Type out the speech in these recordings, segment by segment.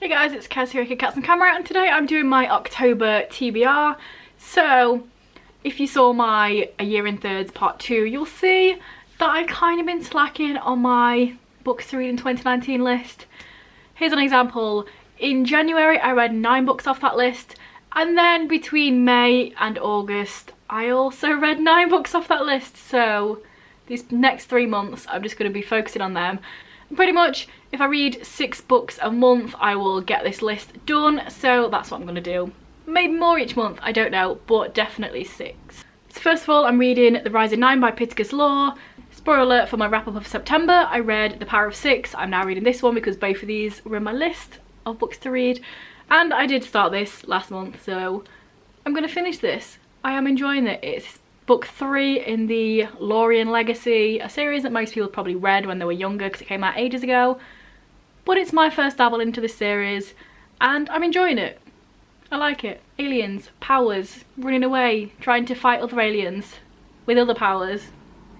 Hey guys, it's Kaz here at Cats and Camera, and today I'm doing my October TBR. So, if you saw my A Year in Thirds Part 2, you'll see that I've kind of been slacking on my books to read in 2019 list. Here's an example. In January, I read 9 books off that list, and then between May and August, I also read 9 books off that list. So, these next 3 months, I'm just going to be focusing on them. Pretty much, if I read 6 books a month, I will get this list done, so that's what I'm going to do. Maybe more each month, I don't know, but definitely 6. So first of all, I'm reading The Rising 9 by Pittacus Law. Spoiler alert for my wrap-up of September, I read The Power of 6. I'm now reading this one because both of these were in my list of books to read. And I did start this last month, so I'm going to finish this. I am enjoying it. It's book 3 in the Lorien Legacy, a series that most people probably read when they were younger because it came out ages ago. But it's my first dabble into this series and I'm enjoying it. I like it. Aliens, powers, running away, trying to fight other aliens with other powers.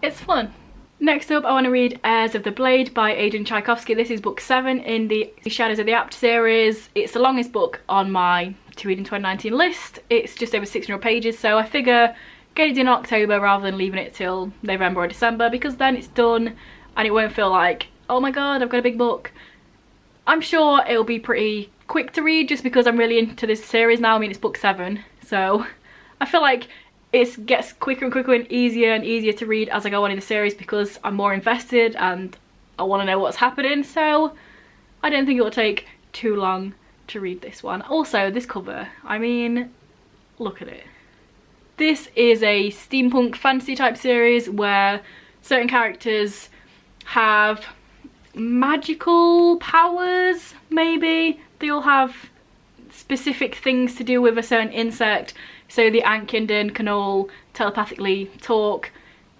It's fun. Next up, I want to read Heirs of the Blade by Adrian Tchaikovsky. This is book 7 in the Shadows of the Apt series. It's the longest book on my to read in 2019 list. It's just over 600 pages, so I figure get it in October rather than leaving it till November or December, because then it's done and it won't feel like, oh my god, I've got a big book. I'm sure it'll be pretty quick to read just because I'm really into this series now. I mean, it's book 7, so I feel like it gets quicker and quicker and easier to read as I go on in the series because I'm more invested and I want to know what's happening, so I don't think it will take too long to read this one. Also, this cover, I mean, look at it. This is a steampunk fantasy type series where certain characters have magical powers, maybe. They all have specific things to do with a certain insect. So the Ant-Kindern can all telepathically talk.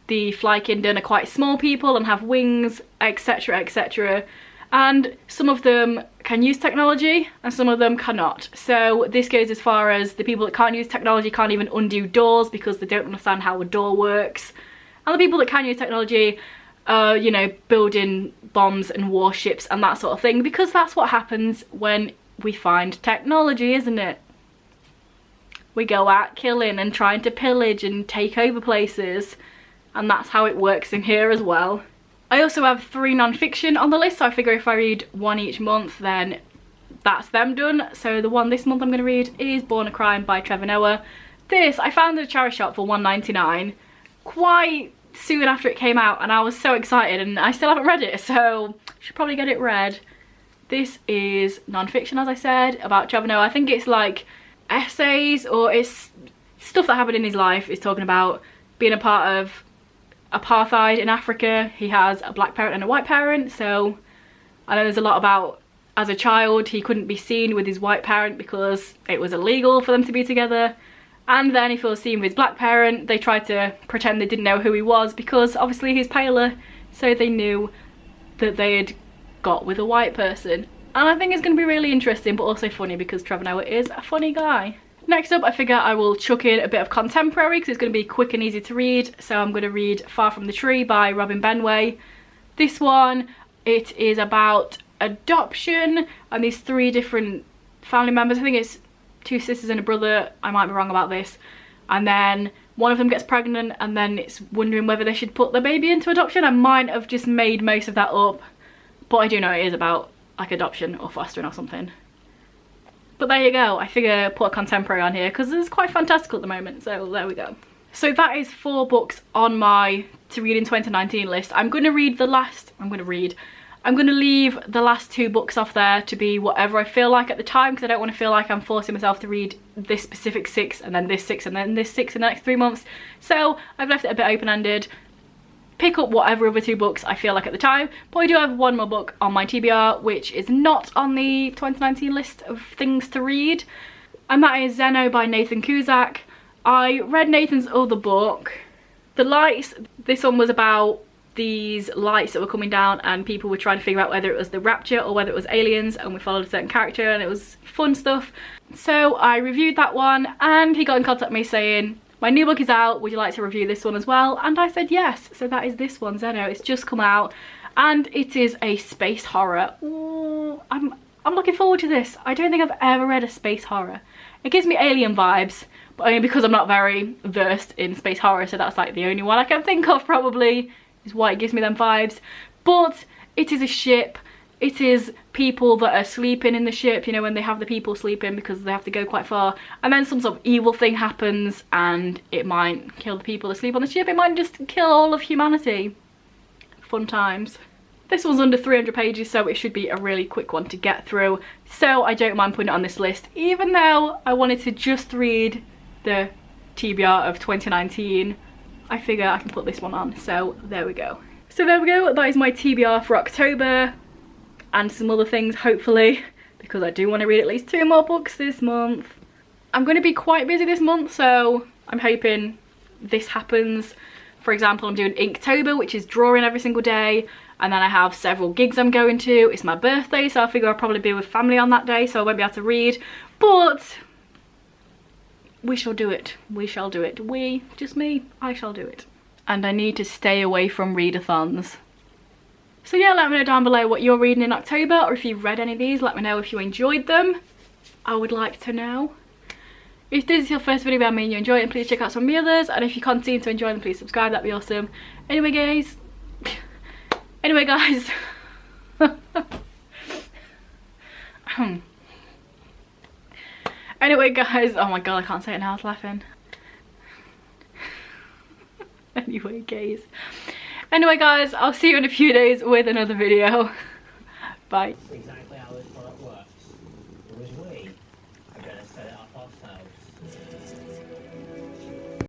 The Fly-Kindern are quite small people and have wings, etc, etc. And some of them can use technology and some of them cannot. So this goes as far as the people that can't use technology can't even undo doors because they don't understand how a door works. And the people that can use technology are, you know, building bombs and warships and that sort of thing, because that's what happens when we find technology, isn't it? We go out killing and trying to pillage and take over places, and that's how it works in here as well. I also have 3 non-fiction on the list, so I figure if I read 1 each month, then that's them done. So the one this month I'm going to read is Born a Crime by Trevor Noah. This I found at a charity shop for $1.99 quite soon after it came out, and I was so excited, and I still haven't read it, so I should probably get it read. This is non-fiction, as I said, about Trevor Noah. I think it's like essays, or it's stuff that happened in his life. He's talking about being a part of apartheid in Africa. He has a black parent and a white parent, so I know there's a lot about, as a child, he couldn't be seen with his white parent because it was illegal for them to be together. And then if he was seen with his black parent, they tried to pretend they didn't know who he was because obviously he's paler, so they knew that they had got with a white person. And I think it's going to be really interesting, but also funny because Trevor Noah is a funny guy. Next up, I figure I will chuck in a bit of contemporary because it's going to be quick and easy to read. So I'm going to read Far From the Tree by Robin Benway. This one, it is about adoption and these 3 different family members. I think it's 2 sisters and a brother, I might be wrong about this. And then one of them gets pregnant and then it's wondering whether they should put the baby into adoption. I might have just made most of that up, but I do know it is about like adoption or fostering or something. But there you go, I figure put a contemporary on here because it's quite fantastical at the moment, so there we go. So that is 4 books on my to read in 2019 list. I'm going to leave the last 2 books off there to be whatever I feel like at the time, because I don't want to feel like I'm forcing myself to read this specific 6 and then this 6 and then this 6 in the next 3 months. So I've left it a bit open-ended. Pick up whatever other 2 books I feel like at the time, but I do have 1 more book on my TBR which is not on the 2019 list of things to read, and that is Zeno by Nathan Cusack. I read Nathan's other book, The Lights. This one was about these lights that were coming down and people were trying to figure out whether it was the rapture or whether it was aliens, and we followed a certain character and it was fun stuff. So I reviewed that one and he got in contact with me saying, my new book is out, would you like to review this one as well? And I said yes, so that is this one, Zeno. It's just come out and it is a space horror. Ooh, I'm looking forward to this. I don't think I've ever read a space horror. It gives me Alien vibes, but only because I'm not very versed in space horror, so that's like the only one I can think of probably is why it gives me them vibes. But it is a ship. It is people that are sleeping in the ship, you know, when they have the people sleeping because they have to go quite far, and then some sort of evil thing happens and it might kill the people that sleep on the ship. It might just kill all of humanity. Fun times. This one's under 300 pages, so it should be a really quick one to get through, so I don't mind putting it on this list, even though I wanted to just read the TBR of 2019. I figure I can put this one on, so there we go. So there we go, that is my TBR for October, and some other things hopefully, because I do want to read at least 2 more books this month. I'm going to be quite busy this month, so I'm hoping this happens. For example, I'm doing Inktober, which is drawing every single day, and then I have several gigs I'm going to. It's my birthday, so I figure I'll probably be with family on that day, so I won't be able to read, but we shall do it. We shall do it. We, just me, I shall do it. And I need to stay away from readathons. So yeah, let me know down below what you're reading in October, or if you've read any of these, let me know if you enjoyed them. I would like to know. If this is your first video about me and you enjoy it, please check out some of my others, and if you continue to enjoy them, please subscribe, that'd be awesome. Anyway guys, anyway guys, oh my god, I can't say it now, I was laughing. Anyway guys, I'll see you in a few days with another video. Bye. Exactly.